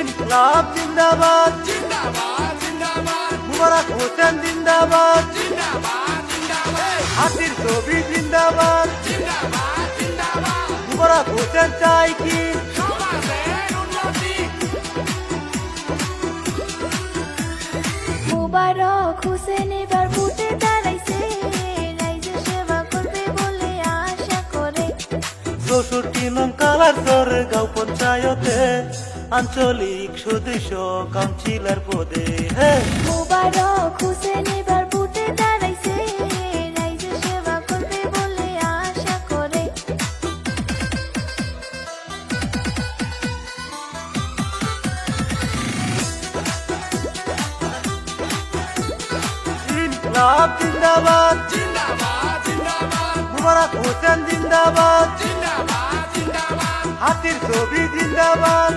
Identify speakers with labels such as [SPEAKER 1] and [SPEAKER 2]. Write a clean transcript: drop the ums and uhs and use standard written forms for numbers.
[SPEAKER 1] ইনকলাব জিন্দাবাদ, মুবারক হোসেন জিন্দাবাদ, হাতির ছবি জিন্দাবাদ, মুবারক হোসেন চাই কি
[SPEAKER 2] মুবারক হোসেন এবার ভোটে দাঁড়াইছে, রাইজে সেবা করবে বলে আশা করে।
[SPEAKER 1] 64 নং কালারচর গাঁও পঞ্চায়েতে আঞ্চলিক সদস্য কাউন্সিলর পদে
[SPEAKER 2] মুবারক হোসেন এবার ভোটে দাঁড়াইছে, রাইজে সেবা করবে বলে আশা করে।
[SPEAKER 1] ইনকলাব জিন্দাবাদ, মুবারক হোসেন জিন্দাবাদ, হাতির ছবি জিন্দাবাদ,